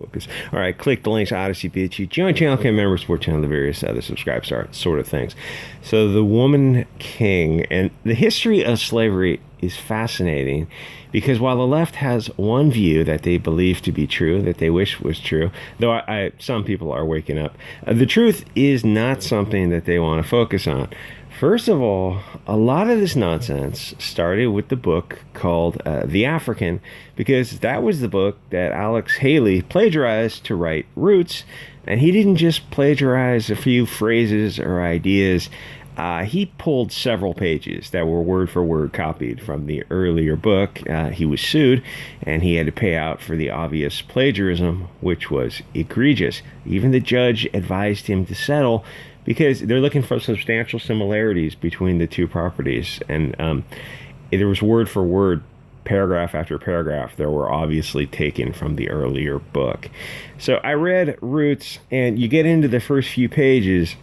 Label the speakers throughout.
Speaker 1: Focus. All right, click the links, Odyssey, BitChute, join channel, can member, support channel, the various other subscribe sort of things. So the woman king and the history of slavery is fascinating because while the left has one view that they believe to be true, that they wish was true, though some people are waking up, the truth is not something that they want to focus on. First of all, a lot of this nonsense started with the book called The African, because that was the book that Alex Haley plagiarized to write Roots. And he didn't just plagiarize a few phrases or ideas. He pulled several pages that were word for word copied from the earlier book. He was sued, and he had to pay out for the obvious plagiarism, which was egregious. Even the judge advised him to settle because they're looking for substantial similarities between the two properties. And there was word for word, paragraph after paragraph, that were obviously taken from the earlier book. So I read Roots, and you get into the first few pages,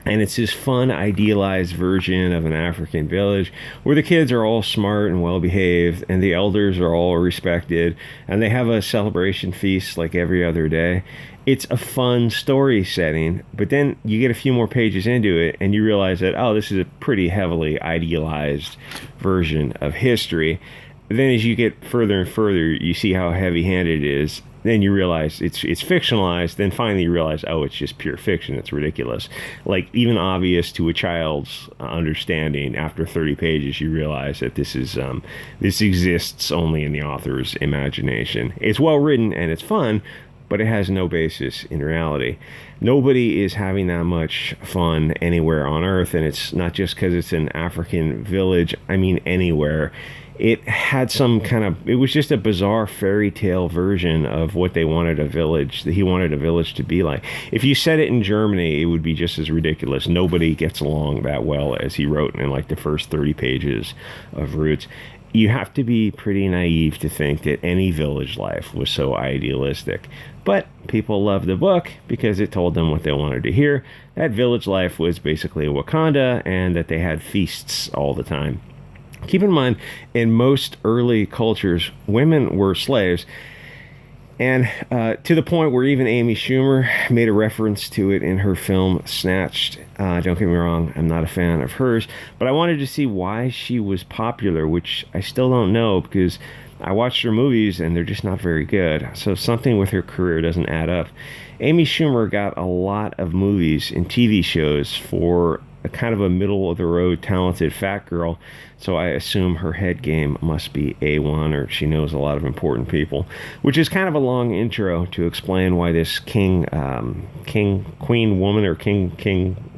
Speaker 1: and it's this fun, idealized version of an African village where the kids are all smart and well-behaved, and the elders are all respected, and they have a celebration feast like every other day. It's a fun story setting, but then you get a few more pages into it, and you realize that, oh, this is a pretty heavily idealized version of history. Then as you get further and further, you see how heavy-handed it is. Then you realize it's fictionalized. Then finally you realize, oh, it's just pure fiction. It's ridiculous. Like, even obvious to a child's understanding, after 30 pages, you realize that this exists only in the author's imagination. It's well written and it's fun, but it has no basis in reality. Nobody is having that much fun anywhere on Earth, and it's not just because it's an African village. I mean, anywhere. It had it was just a bizarre fairy tale version of what they wanted a village, that he wanted a village to be like. If you set it in Germany, it would be just as ridiculous. Nobody gets along that well as he wrote in like the first 30 pages of Roots. You have to be pretty naive to think that any village life was so idealistic. But people loved the book because it told them what they wanted to hear. That village life was basically Wakanda, and that they had feasts all the time. Keep in mind, in most early cultures, women were slaves, and to the point where even Amy Schumer made a reference to it in her film Snatched. Don't get me wrong, I'm not a fan of hers, but I wanted to see why she was popular, which I still don't know, because I watched her movies and they're just not very good. So something with her career doesn't add up. Amy Schumer got a lot of movies and TV shows for a kind of a middle-of-the-road talented fat girl, so I assume her head game must be A1, or she knows a lot of important people, which is kind of a long intro to explain why this king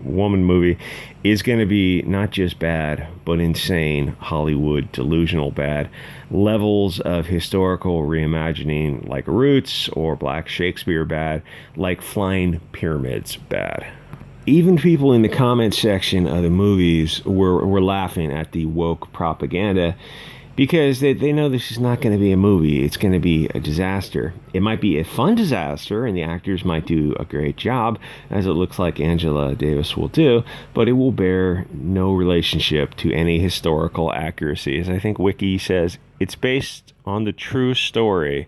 Speaker 1: woman movie is going to be not just bad, but insane, Hollywood delusional bad. Levels of historical reimagining like Roots or Black Shakespeare bad, like Flying Pyramids bad. Even people in the comments section of the movies were laughing at the woke propaganda because they know this is not going to be a movie. It's going to be a disaster. It might be a fun disaster, and the actors might do a great job, as it looks like Angela Davis will do, but it will bear no relationship to any historical accuracies. I think Wiki says it's based on the true story.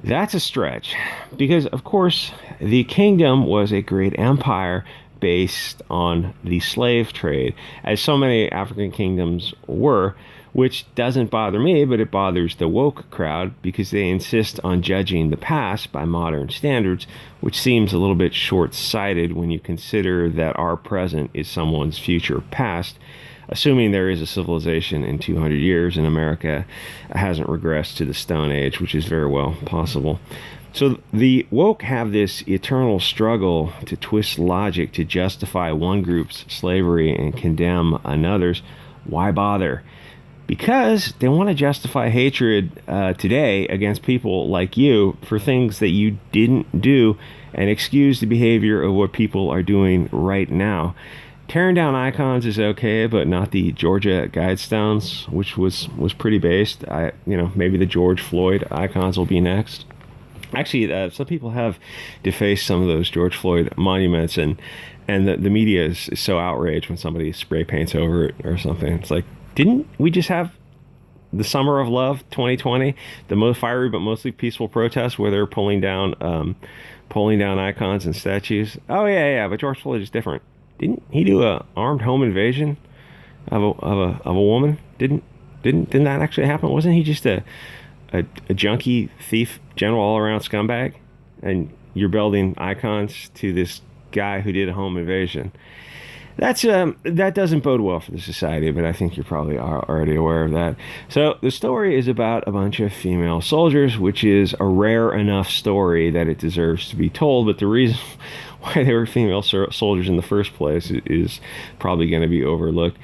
Speaker 1: That's a stretch, because, of course, the kingdom was a great empire based on the slave trade, as so many African kingdoms were, which doesn't bother me, but it bothers the woke crowd because they insist on judging the past by modern standards, which seems a little bit short-sighted when you consider that our present is someone's future past. Assuming there is a civilization in 200 years and America hasn't regressed to the Stone Age, which is very well possible. So the woke have this eternal struggle to twist logic to justify one group's slavery and condemn another's. Why bother? Because they want to justify hatred today against people like you for things that you didn't do, and excuse the behavior of what people are doing right now. Tearing down icons is okay, but not the Georgia Guidestones, which was pretty based. Maybe the George Floyd icons will be next. Actually, some people have defaced some of those George Floyd monuments, and the media is so outraged when somebody spray paints over it or something. It's like, didn't we just have the Summer of Love 2020, the most fiery but mostly peaceful protest where they're pulling down icons and statues. Oh yeah, but George Floyd is different. Didn't he do a armed home invasion of a woman? Didn't that actually happen? Wasn't he just a junkie, thief, general all around scumbag? And you're building icons to this guy who did a home invasion. That doesn't bode well for the society, but I think you're probably already aware of that. So the story is about a bunch of female soldiers, which is a rare enough story that it deserves to be told. But the reason why they were female soldiers in the first place is probably going to be overlooked.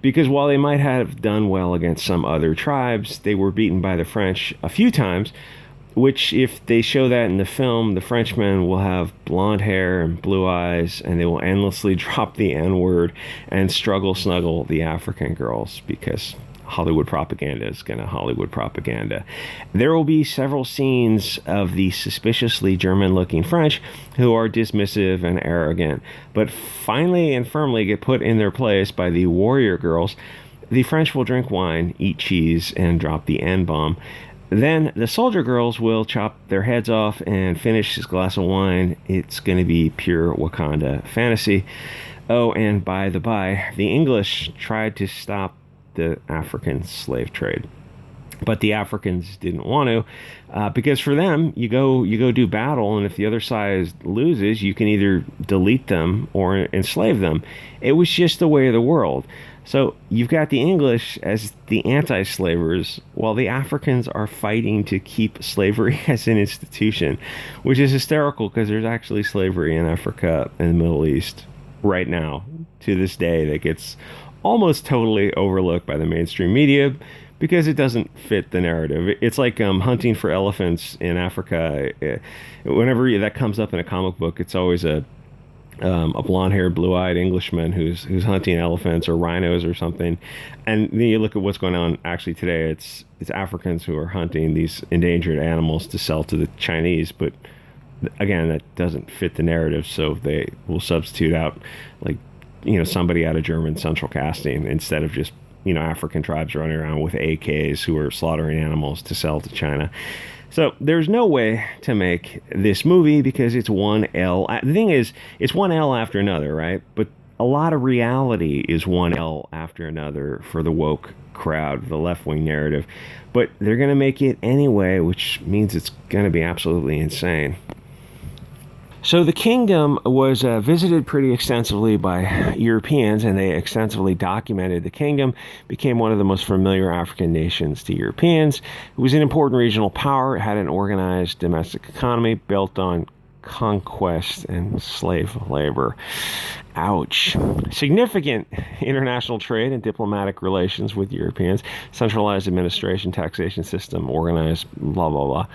Speaker 1: Because while they might have done well against some other tribes, they were beaten by the French a few times, which if they show that in the film, the Frenchmen will have blonde hair and blue eyes, and they will endlessly drop the N-word and snuggle the African girls, because Hollywood propaganda is going to Hollywood propaganda. There will be several scenes of the suspiciously German-looking French who are dismissive and arrogant, but finally and firmly get put in their place by the warrior girls. The French will drink wine, eat cheese, and drop the N-bomb. Then the soldier girls will chop their heads off and finish this glass of wine. It's going to be pure Wakanda fantasy. Oh, and by the by, the English tried to stop the African slave trade, but the Africans didn't want to, because for them, you go do battle, and if the other side loses, you can either delete them or enslave them. It was just the way of the world. So you've got the English as the anti-slavers, while the Africans are fighting to keep slavery as an institution, which is hysterical because there's actually slavery in Africa and the Middle East right now, to this day, that gets almost totally overlooked by the mainstream media because it doesn't fit the narrative. It's like hunting for elephants in Africa. Whenever that comes up in a comic book, it's always a blonde-haired, blue-eyed Englishman who's hunting elephants or rhinos or something. And then you look at what's going on actually today. It's Africans who are hunting these endangered animals to sell to the Chinese. But again, that doesn't fit the narrative, so they will substitute out somebody out of German central casting instead of just African tribes running around with AKs who are slaughtering animals to sell to China. So there's no way to make this movie because it's one L. The thing is, it's one L after another, right? But a lot of reality is one L after another for the woke crowd, the left-wing narrative. But they're going to make it anyway, which means it's going to be absolutely insane. So the kingdom was visited pretty extensively by Europeans, and they extensively documented the kingdom, became one of the most familiar African nations to Europeans. It was an important regional power. It had an organized domestic economy built on conquest and slave labor. Ouch. Significant international trade and diplomatic relations with Europeans, centralized administration, taxation system, organized, blah, blah, blah.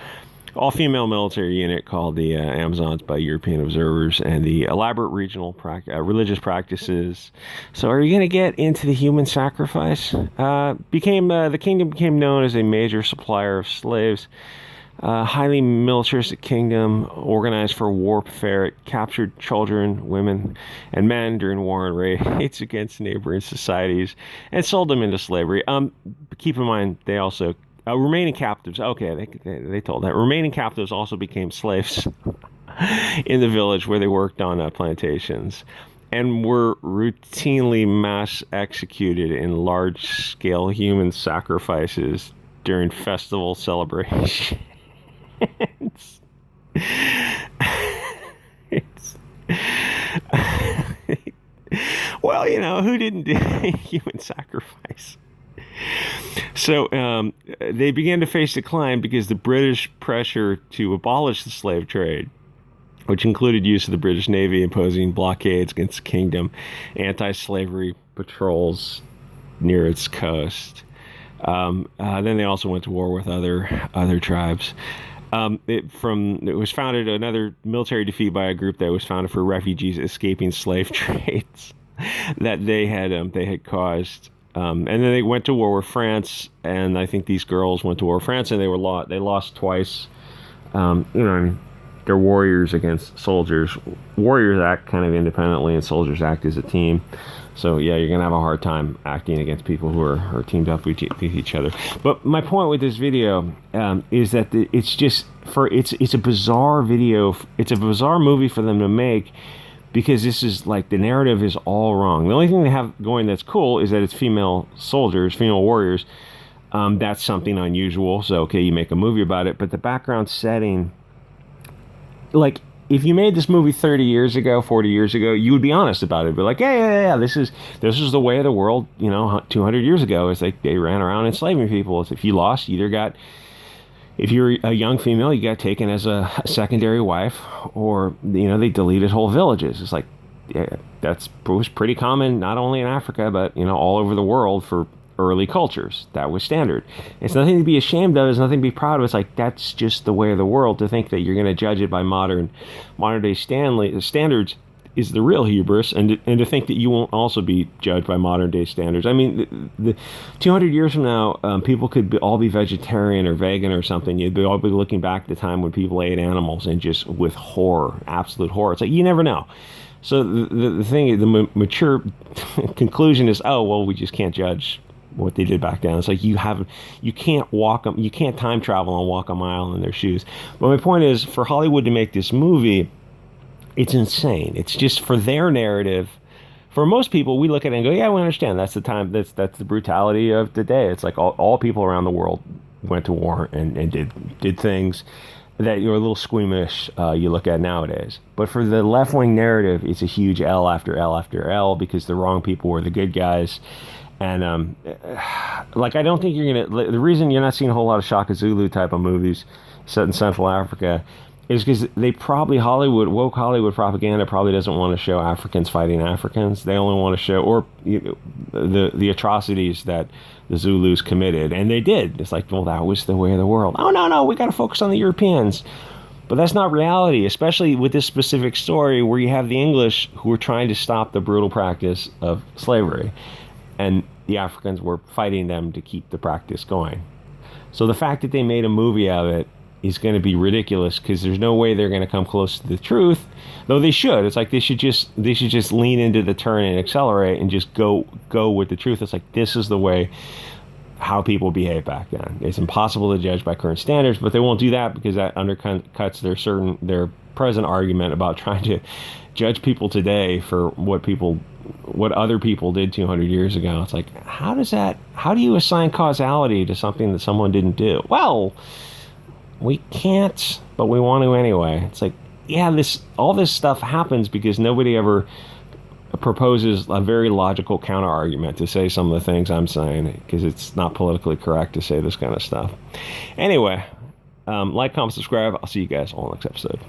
Speaker 1: All-female military unit called the Amazons by European observers, and the elaborate regional religious practices. So are you going to get into the human sacrifice? The kingdom became known as a major supplier of slaves. Highly militaristic kingdom, organized for warfare. It captured children, women, and men during war and raids against neighboring societies and sold them into slavery. Keep in mind, they also remaining captives. Okay, they told that. Remaining captives also became slaves in the village where they worked on plantations and were routinely mass executed in large-scale human sacrifices during festival celebrations. Well, who didn't do human sacrifice? So they began to face decline because the British pressure to abolish the slave trade, which included use of the British Navy imposing blockades against the kingdom, anti-slavery patrols near its coast. Then they also went to war with other tribes. It was founded another military defeat by a group that was founded for refugees escaping slave trades that they had caused. And then they went to war with France, and I think these girls went to war with France, and they lost twice. They're warriors against soldiers. Warriors act kind of independently, and soldiers act as a team. So yeah, you're gonna have a hard time acting against people who are teamed up with each other. But my point with this video is that it's a bizarre video. It's a bizarre movie for them to make, because this is like, the narrative is all wrong. The only thing they have going that's cool is that it's female soldiers, female warriors. That's something unusual. So okay, you make a movie about it, but the background setting, like, if you made this movie 30 years ago, 40 years ago, you would be honest about it. Be like, yeah, this is the way of the world, 200 years ago. It's like they ran around enslaving people. It's, if you lost, if you're a young female, you got taken as a secondary wife, or, they deleted whole villages. It's like, yeah, was pretty common, not only in Africa, but, all over the world for early cultures. That was standard. It's nothing to be ashamed of. It's nothing to be proud of. It's like, that's just the way of the world. To think that you're going to judge it by modern day standards is the real hubris, and to think that you won't also be judged by modern day standards. I mean, the 200 years from now, people could all be vegetarian or vegan or something. You'd all be looking back at the time when people ate animals, and just with horror, absolute horror. It's like, you never know. So the thing, the mature conclusion is, oh well, we just can't judge what they did back then. It's like, you can't time travel and walk a mile in their shoes. But my point is, for Hollywood to make this movie, it's insane. It's just for their narrative. For most people, we look at it and go, yeah, we understand. That's the time. That's the brutality of the day. It's like all people around the world went to war and did things that you're a little squeamish. You look at nowadays. But for the left-wing narrative, it's a huge L after L after L, because the wrong people were the good guys. And like, I don't think you're gonna. The reason you're not seeing a whole lot of Shaka Zulu type of movies set in Central Africa is because woke Hollywood propaganda probably doesn't want to show Africans fighting Africans. They only want to show the atrocities that the Zulus committed, and they did. It's like, well, that was the way of the world. Oh no, we got to focus on the Europeans. But that's not reality, especially with this specific story where you have the English who were trying to stop the brutal practice of slavery, and the Africans were fighting them to keep the practice going. So the fact that they made a movie of it is going to be ridiculous, because there's no way they're going to come close to the truth, though they should. It's like they should just lean into the turn and accelerate and just go with the truth. It's like, this is the way how people behave back then. It's impossible to judge by current standards, but they won't do that because that undercuts their present argument about trying to judge people today for what other people did 200 years ago. It's like, how do you assign causality to something that someone didn't do? Well, we can't, but we want to anyway. It's like, yeah, all this stuff happens because nobody ever proposes a very logical counter argument to say some of the things I'm saying, because it's not politically correct to say this kind of stuff. Anyway, like, comment, subscribe. I'll see you guys on the next episode.